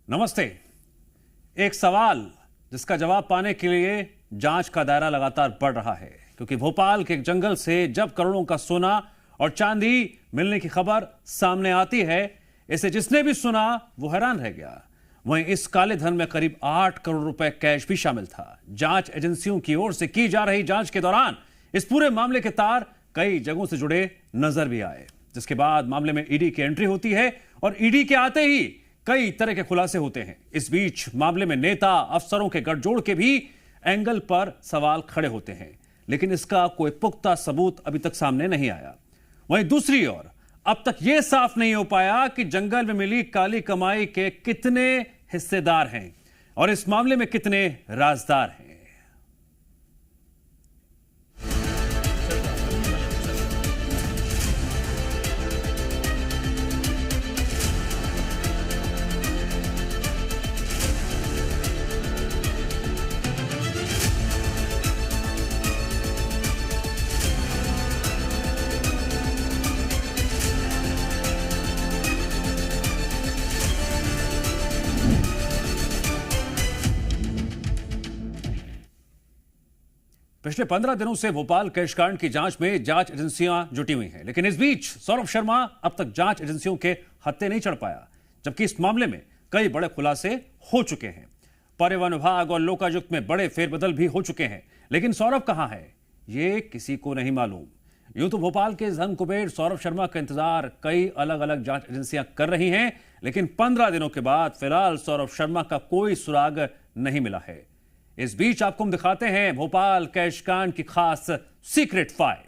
नमस्ते। एक सवाल जिसका जवाब पाने के लिए जांच का दायरा लगातार बढ़ रहा है, क्योंकि भोपाल के एक जंगल से जब करोड़ों का सोना और चांदी मिलने की खबर सामने आती है, इसे जिसने भी सुना वो हैरान रह गया। वहीं इस काले धन में करीब 8 करोड़ रुपए कैश भी शामिल था। जांच एजेंसियों की ओर से की जा रही जांच के दौरान इस पूरे मामले के तार कई जगहों से जुड़े नजर भी आए, जिसके बाद मामले में ईडी की एंट्री होती है और ईडी के आते ही कई तरह के खुलासे होते हैं। इस बीच मामले में नेता अफसरों के गठजोड़ के भी एंगल पर सवाल खड़े होते हैं, लेकिन इसका कोई पुख्ता सबूत अभी तक सामने नहीं आया। वहीं दूसरी ओर अब तक यह साफ नहीं हो पाया कि जंगल में मिली काली कमाई के कितने हिस्सेदार हैं और इस मामले में कितने राजदार हैं। पिछले 15 दिनों से भोपाल कैशकांड की जांच में जांच एजेंसियां जुटी हुई हैं, लेकिन इस बीच सौरभ शर्मा अब तक जांच एजेंसियों के हत्थे नहीं चढ़ पाया, जबकि इस मामले में कई बड़े खुलासे हो चुके हैं। परिवहन विभाग और लोकायुक्त में बड़े फेरबदल भी हो चुके हैं, लेकिन सौरभ कहां है ये किसी को नहीं मालूम। यूं तो भोपाल के धन कुबेर सौरभ शर्मा का इंतजार कई अलग अलग जांच एजेंसियां कर रही हैं, लेकिन 15 दिनों के बाद फिलहाल सौरभ शर्मा का कोई सुराग नहीं मिला है। इस बीच आपको हम दिखाते हैं भोपाल कैशकांड की खास सीक्रेट फाइल।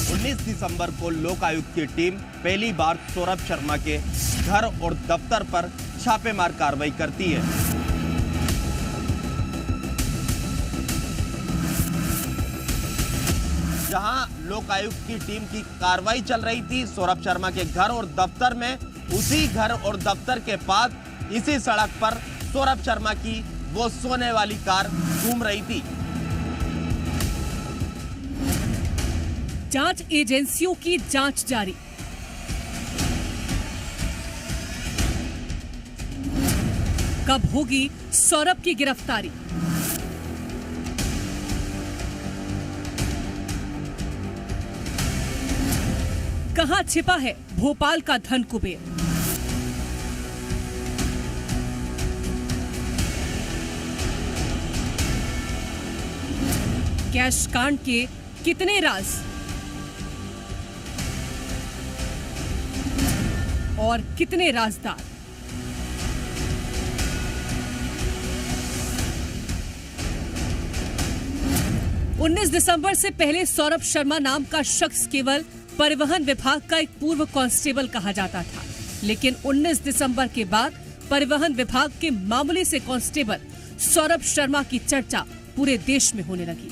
19 दिसंबर को लोकायुक्त की टीम पहली बार सौरभ शर्मा के घर और दफ्तर पर छापेमार कार्रवाई करती है। जहां लोकायुक्त की टीम की कार्रवाई चल रही थी सौरभ शर्मा के घर और दफ्तर में, उसी घर और दफ्तर के पास इसी सड़क पर सौरभ शर्मा की वो सोने वाली कार घूम रही थी। जांच एजेंसियों की जांच जारी। कब होगी सौरभ की गिरफ्तारी? कहां छिपा है भोपाल का धन कुबेर? कैश कांड के कितने राज और कितने राजदार? उन्नीस दिसंबर से पहले सौरभ शर्मा नाम का शख्स केवल परिवहन विभाग का एक पूर्व कांस्टेबल कहा जाता था, लेकिन 19 दिसंबर के बाद परिवहन विभाग के मामूली से कांस्टेबल सौरभ शर्मा की चर्चा पूरे देश में होने लगी।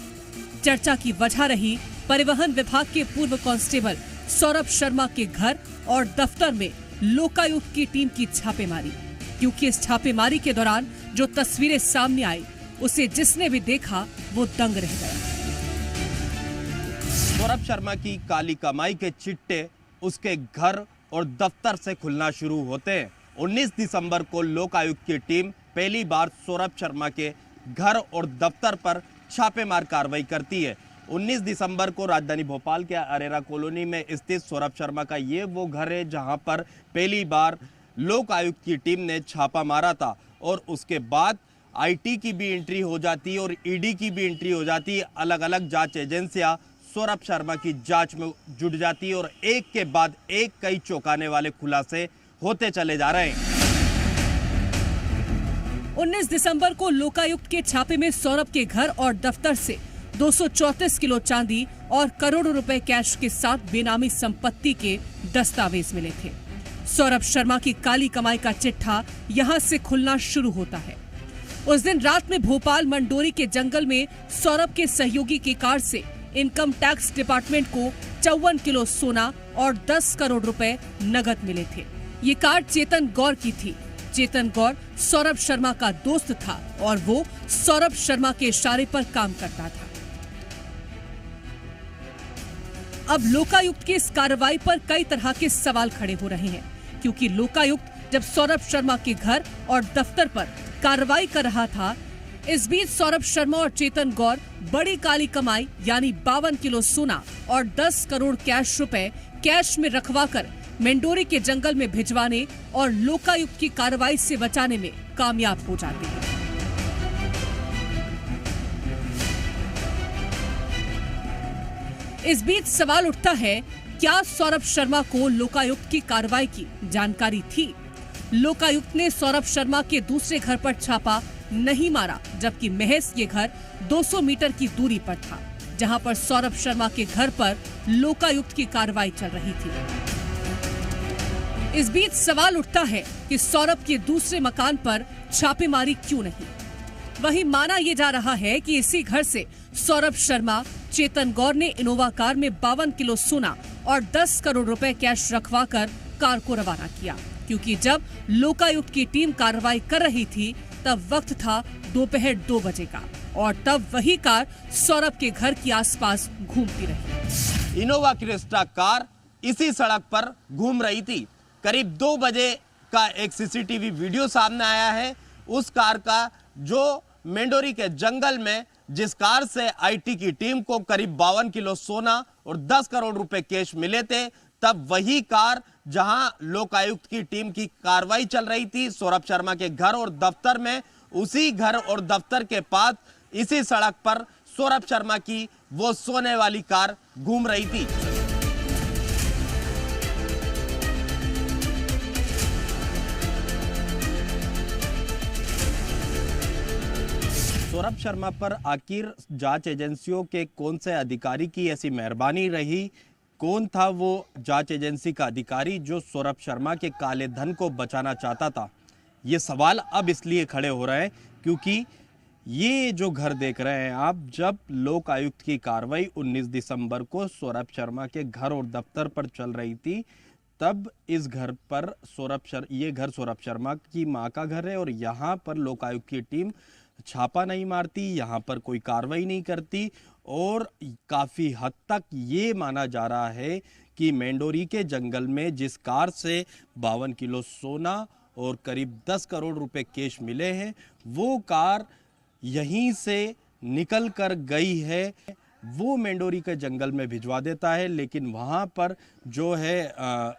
चर्चा की वजह रही परिवहन विभाग के पूर्व कांस्टेबल सौरभ शर्मा के घर और दफ्तर में लोकायुक्त की टीम की छापेमारी, क्योंकि इस छापेमारी के दौरान जो तस्वीरें सामने आई उसे जिसने भी देखा वो दंग रह गया। सौरभ शर्मा की काली कमाई के चिट्टे उसके घर और दफ्तर से खुलना शुरू होते हैं। 19 दिसंबर को लोकायुक्त की टीम पहली बार सौरभ शर्मा के घर और दफ्तर पर छापेमार कार्रवाई करती है। 19 दिसंबर को राजधानी भोपाल के अरेरा कॉलोनी में स्थित सौरभ शर्मा का ये वो घर है जहां पर पहली बार लोकायुक्त की टीम ने छापा मारा था, और उसके बाद आईटी की भी एंट्री हो जाती है और ईडी की भी एंट्री हो जाती है। अलग अलग जांच एजेंसियां सौरभ शर्मा की जांच में जुट जाती है और एक के बाद एक कई चौंकाने वाले खुलासे होते चले जा रहे हैं। 19 दिसंबर को लोकायुक्त के छापे में सौरभ के घर और दफ्तर से 234 किलो चांदी और करोड़ों रुपए कैश के साथ बेनामी संपत्ति के दस्तावेज मिले थे। सौरभ शर्मा की काली कमाई का चिट्ठा यहां से खुलना शुरू होता है। उस दिन रात में भोपाल मंडोरी के जंगल में सौरभ के सहयोगी की कार से इनकम टैक्स डिपार्टमेंट को 54 किलो सोना और 10 करोड़ रुपए नगद मिले थे। ये कार चेतन गौर की थी। चेतन गौर सौरभ शर्मा का दोस्त था और वो सौरभ शर्मा के इशारे पर काम करता था। अब लोकायुक्त की इस कार्रवाई पर कई तरह के सवाल खड़े हो रहे हैं, क्योंकि लोकायुक्त जब सौरभ शर्मा के घर और दफ्तर पर कार्रवाई कर रहा था, इस बीच सौरभ शर्मा और चेतन गौर बड़ी काली कमाई यानी 52 किलो सोना और 10 करोड़ रुपए कैश में रखवाकर मेंडोरी के जंगल में भिजवाने और लोकायुक्त की कार्रवाई से बचाने में कामयाब हो जाते हैं। इस बीच सवाल उठता है, क्या सौरभ शर्मा को लोकायुक्त की कार्रवाई की जानकारी थी? लोकायुक्त ने सौरभ शर्मा के दूसरे घर पर छापा नहीं मारा, जबकि महज ये घर 200 मीटर की दूरी पर था, जहां पर सौरभ शर्मा के घर पर लोकायुक्त की कार्रवाई चल रही थी। इस बीच सवाल उठता है कि सौरभ के दूसरे मकान पर छापेमारी क्यों नहीं? वहीं माना यह जा रहा है कि इसी घर से सौरभ शर्मा, चेतन गौर ने इनोवा कार में 52 किलो सोना और 10 करोड़ रुपए कैश रखवाकर कार को रवाना किया, क्योंकि जब लोकायुक्त की टीम कार्रवाई कर रही थी तब वक्त था दोपहर 2 बजे का, और तब वही कार सौरभ के घर के आसपास घूमती रही। इनोवा क्रिस्टा कार इसी सड़क पर घूम रही थी। करीब 2 बजे का एक सीसीटीवी वीडियो सामने आया है उस कार का, जो मेंडोरी के जंगल में जिस कार से आईटी की टीम को करीब 52 किलो सोना और 10 करोड़ रुपए कैश मिले थे, तब वही कार जहां लोकायुक्त की टीम की कार्रवाई चल रही थी सौरभ शर्मा के घर और दफ्तर में, उसी घर और दफ्तर के पास इसी सड़क पर सौरभ शर्मा की वो सोने वाली कार घूम रही थी। सौरभ शर्मा पर आखिर जांच एजेंसियों के कौन से अधिकारी की ऐसी मेहरबानी रही? कौन था वो जांच एजेंसी का अधिकारी जो सौरभ शर्मा के काले धन को बचाना चाहता था? ये सवाल अब इसलिए खड़े हो रहे हैं क्योंकि ये जो घर देख रहे हैं आप, जब लोक आयुक्त की कार्रवाई 19 दिसंबर को सौरभ शर्मा के घर और दफ्तर पर चल रही थी, तब इस घर पर ये घर सौरभ शर्मा की मां का घर है और यहाँ पर लोक आयुक्त की टीम छापा नहीं मारती, यहाँ पर कोई कार्रवाई नहीं करती, और काफ़ी हद तक ये माना जा रहा है कि मेंडोरी के जंगल में जिस कार से 52 किलो सोना और करीब 10 करोड़ रुपए कैश मिले हैं, वो कार यहीं से निकल कर गई है, वो मेंडोरी के जंगल में भिजवा देता है, लेकिन वहाँ पर जो है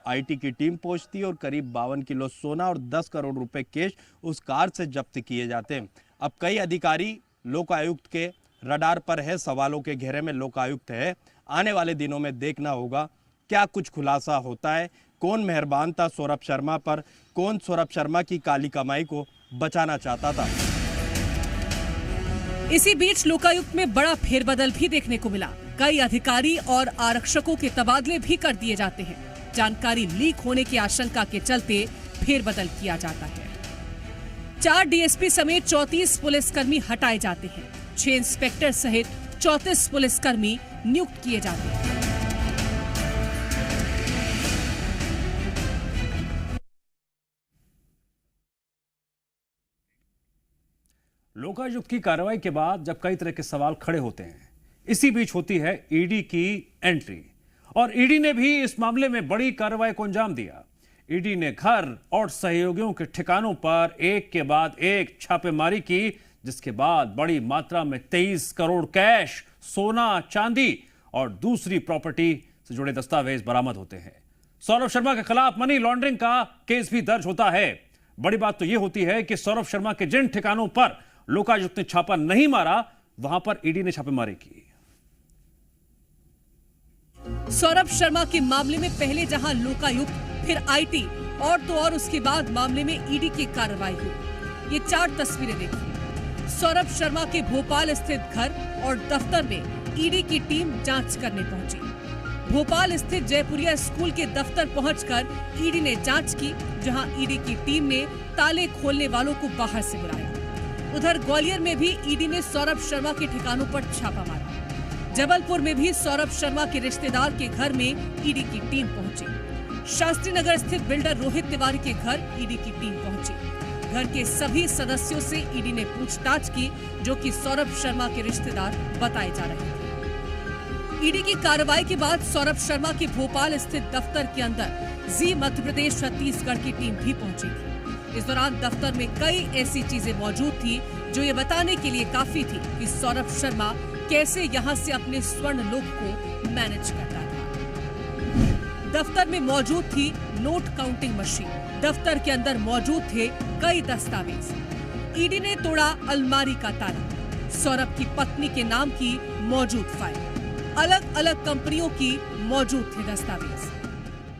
आईटी की टीम पहुँचती है और करीब 52 किलो सोना और 10 करोड़ रुपए कैश उस कार से जब्त किए जाते हैं। अब कई अधिकारी लोकायुक्त के रडार पर है, सवालों के घेरे में लोकायुक्त है। आने वाले दिनों में देखना होगा क्या कुछ खुलासा होता है, कौन मेहरबान था सौरभ शर्मा पर, कौन सौरभ शर्मा की काली कमाई को बचाना चाहता था। इसी बीच लोकायुक्त में बड़ा फेरबदल भी देखने को मिला। कई अधिकारी और आरक्षकों के तबादले भी कर दिए जाते हैं। जानकारी लीक होने की आशंका के चलते फेरबदल किया जाता है। 4 डीएसपी समेत 34 पुलिसकर्मी हटाए जाते हैं। 6 इंस्पेक्टर सहित 34 पुलिसकर्मी नियुक्त किए जाते हैं। लोकायुक्त की कार्रवाई के बाद जब कई तरह के सवाल खड़े होते हैं, इसी बीच होती है ईडी की एंट्री, और ईडी ने भी इस मामले में बड़ी कार्रवाई को अंजाम दिया। ईडी ने घर और सहयोगियों के ठिकानों पर एक के बाद एक छापेमारी की, जिसके बाद बड़ी मात्रा में 23 करोड़ कैश, सोना, चांदी और दूसरी प्रॉपर्टी से जुड़े दस्तावेज बरामद होते हैं। सौरभ शर्मा के खिलाफ मनी लॉन्ड्रिंग का केस भी दर्ज होता है। बड़ी बात तो यह होती है कि सौरभ शर्मा के जिन ठिकानों पर लोकायुक्त ने छापा नहीं मारा, वहां पर ईडी ने छापेमारी की। सौरभ शर्मा के मामले में पहले जहां लोकायुक्त, फिर आईटी और तो और उसके बाद मामले में ईडी की कार्रवाई हुई। ये 4 तस्वीरें देखिए। सौरभ शर्मा के भोपाल स्थित घर और दफ्तर में ईडी की टीम जांच करने पहुंची। भोपाल स्थित जयपुरिया स्कूल के दफ्तर पहुंचकर ईडी ने जांच की, जहां ईडी की टीम ने ताले खोलने वालों को बाहर से बुलाया। उधर ग्वालियर में भी ईडी ने सौरभ शर्मा के ठिकानों पर छापा मारा। जबलपुर में भी सौरभ शर्मा के रिश्तेदार के घर में ईडी की टीम पहुंची। शास्त्री नगर स्थित बिल्डर रोहित तिवारी के घर ईडी की टीम पहुंची। घर के सभी सदस्यों से ईडी ने पूछताछ की, जो कि सौरभ शर्मा के रिश्तेदार बताए जा रहे थे। ईडी की कार्रवाई के बाद सौरभ शर्मा के भोपाल स्थित दफ्तर के अंदर जी मध्य प्रदेश छत्तीसगढ़ की टीम भी पहुंची थी। इस दौरान दफ्तर में कई ऐसी चीजें मौजूद थी जो ये बताने के लिए काफी थी कि सौरभ शर्मा कैसे यहां से अपने स्वर्ण लोक को मैनेज करता था। दफ्तर में मौजूद थी नोट काउंटिंग मशीन। दफ्तर के अंदर मौजूद थे कई दस्तावेज। ईडी ने तोड़ा अलमारी का ताला। सौरभ की पत्नी के नाम की मौजूद फाइल, अलग अलग कंपनियों की मौजूद थे दस्तावेज।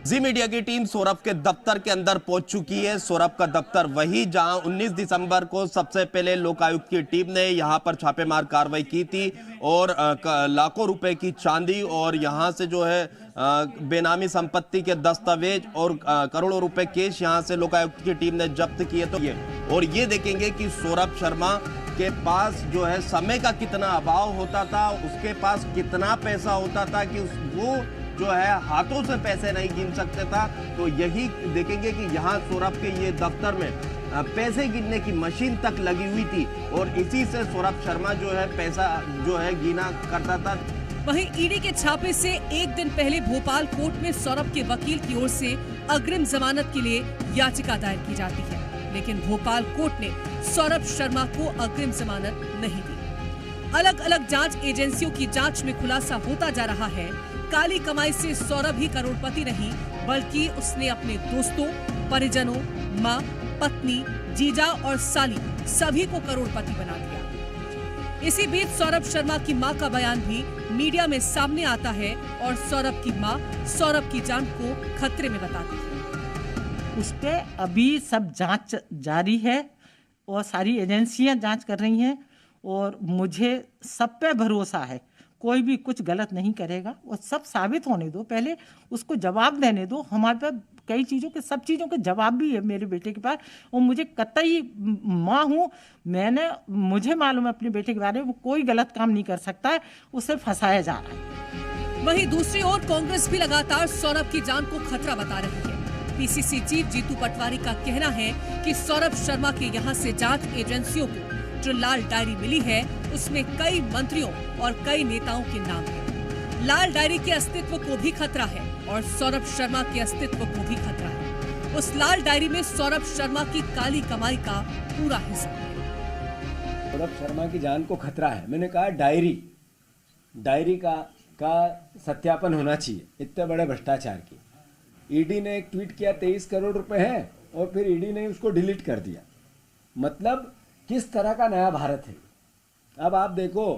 जी मीडिया की टीम सौरभ के दफ्तर के अंदर पहुंच चुकी है। सौरभ का दफ्तर वही जहां 19 दिसंबर को सबसे पहले लोकायुक्त की टीम ने यहां पर छापेमार कार्रवाई की थी और लाखों रुपए की चांदी और यहां से जो है बेनामी संपत्ति के दस्तावेज और करोड़ों रुपए कैश यहां से लोकायुक्त की टीम ने जब्त किए। तो ये देखेंगे कि सौरभ शर्मा के पास जो है समय का कितना अभाव होता था, उसके पास कितना पैसा होता था कि वो जो है हाथों से पैसे नहीं गिन सकते था। तो यही देखेंगे कि यहाँ सौरभ के ये दफ्तर में पैसे गिनने की मशीन तक लगी हुई थी और इसी से सौरभ शर्मा जो है पैसा जो है गिना करता था। वहीं ईडी के छापे से एक दिन पहले भोपाल कोर्ट में सौरभ के वकील की ओर से अग्रिम जमानत के लिए याचिका दायर की जाती है, लेकिन भोपाल कोर्ट ने सौरभ शर्मा को अग्रिम जमानत नहीं दी। अलग अलग जांच एजेंसियों की जांच में खुलासा होता जा रहा है, काली कमाई से सौरभ ही करोड़पति नहीं बल्कि उसने अपने दोस्तों, परिजनों, माँ, पत्नी, जीजा और साली सभी को करोड़पति बना दिया। इसी बीच सौरभ शर्मा की मां का बयान भी मीडिया में सामने आता है और सौरभ की मां सौरभ की जान को खतरे में बताती है। उस पे अभी सब जांच जारी है और सारी एजेंसियां जांच कर रही हैं और मुझे सब पे भरोसा है, कोई भी कुछ गलत नहीं करेगा। और सब साबित होने दो, पहले उसको जवाब देने दो। हमारे पास कई चीज़ों के, सब चीज़ों के जवाब भी है मेरे बेटे के पास। और मुझे कतई माँ हूँ, मुझे मालूम है अपने बेटे के बारे में, वो कोई गलत काम नहीं कर सकता है, उसे फंसाया जा रहा है। वहीं दूसरी ओर कांग्रेस भी लगातार सौरभ की जान को खतरा बता रही है। पीसीसी चीफ जीतू पटवारी का कहना है कि सौरभ शर्मा के यहाँ से जांच एजेंसियों को जो लाल डायरी मिली है उसमें कई मंत्रियों और कई नेताओं के नाम है। लाल डायरी के अस्तित्व को भी खतरा है और सौरभ शर्मा के अस्तित्व को भी खतरा है। उस लाल डायरी में सौरभ शर्मा की काली कमाई का पूरा हिस्सा है। सौरभ शर्मा की जान को खतरा है। मैंने कहा डायरी का सत्यापन होना चाहिए इतने बड़े भ्रष्टाचार की। ईडी ने एक ट्वीट किया 23 करोड़ रुपए हैं और फिर ईडी ने उसको डिलीट कर दिया। मतलब किस तरह का नया भारत है। अब आप देखो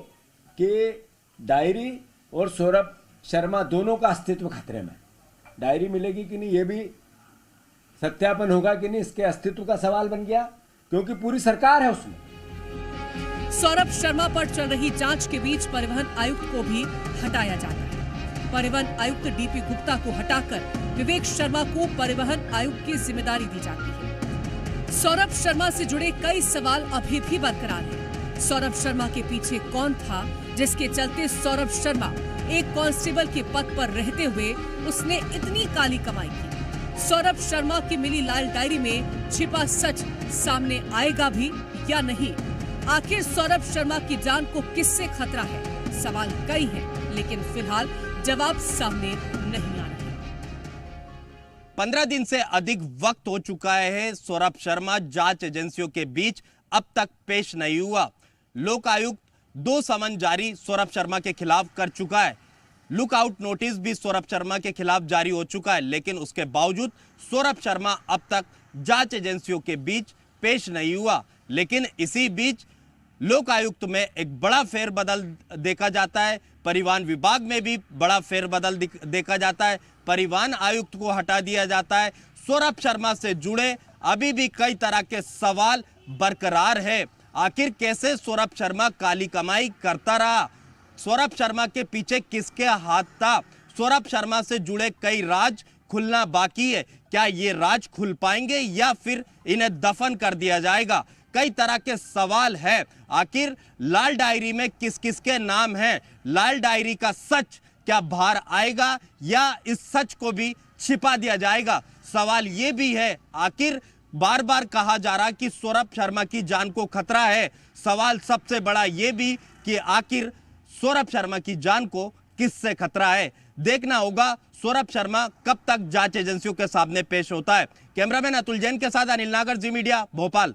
कि डायरी और सौरभ शर्मा दोनों का अस्तित्व खतरे में। डायरी मिलेगी कि नहीं ये भी सत्यापन होगा कि नहीं, इसके अस्तित्व का सवाल बन गया, क्योंकि पूरी सरकार है उसमें। सौरभ शर्मा पर चल रही जांच के बीच परिवहन आयुक्त को भी हटाया जाता है। परिवहन आयुक्त डीपी गुप्ता को हटाकर विवेक शर्मा को परिवहन आयुक्त की जिम्मेदारी दी जाती है। सौरभ शर्मा से जुड़े कई सवाल अभी भी बरकरार हैं। सौरभ शर्मा के पीछे कौन था जिसके चलते सौरभ शर्मा एक कांस्टेबल के पद पर रहते हुए उसने इतनी काली कमाई की? सौरभ शर्मा की मिली लाल डायरी में छिपा सच सामने आएगा भी या नहीं? आखिर सौरभ शर्मा की जान को किससे खतरा है? सवाल कई हैं, लेकिन फिलहाल जवाब सामने नहीं आ रहे। 15 दिन से अधिक वक्त हो चुका है। सौरभ शर्मा जांच एजेंसियों के बीच अब तक पेश नहीं हुआ। लोकायुक्त 2 समन जारी सौरभ शर्मा के खिलाफ कर चुका है। लुकआउट नोटिस भी सौरभ शर्मा के खिलाफ जारी हो चुका है, लेकिन उसके बावजूद सौरभ शर्मा अब तक जांच एजेंसियों के बीच पेश नहीं हुआ। लेकिन इसी बीच लोकायुक्त में एक बड़ा फेरबदल देखा जाता है। परिवहन विभाग में भी बड़ा फेरबदल देखा जाता है। परिवहन आयुक्त को हटा दिया जाता है। सौरभ शर्मा से जुड़े अभी भी कई तरह के सवाल बरकरार है। आखिर कैसे सौरभ शर्मा काली कमाई करता रहा? सौरभ शर्मा के पीछे किसके हाथ था? सौरभ शर्मा से जुड़े कई राज खुलना बाकी है। क्या ये राज खुल पाएंगे या फिर इन्हें दफन कर दिया जाएगा? कई तरह के सवाल है। आखिर लाल डायरी में किस किस के नाम हैं? लाल डायरी का सच क्या बाहर आएगा या इस सच को भी छिपा दिया जाएगा? सवाल ये भी है, आखिर बार बार कहा जा रहा कि सौरभ शर्मा की जान को खतरा है। सवाल सबसे बड़ा ये भी कि आखिर सौरभ शर्मा की जान को किससे खतरा है, देखना होगा सौरभ शर्मा कब तक जांच एजेंसियों के सामने पेश होता है। कैमरामैन अतुल जैन के साथ अनिल नागर, जी मीडिया, भोपाल।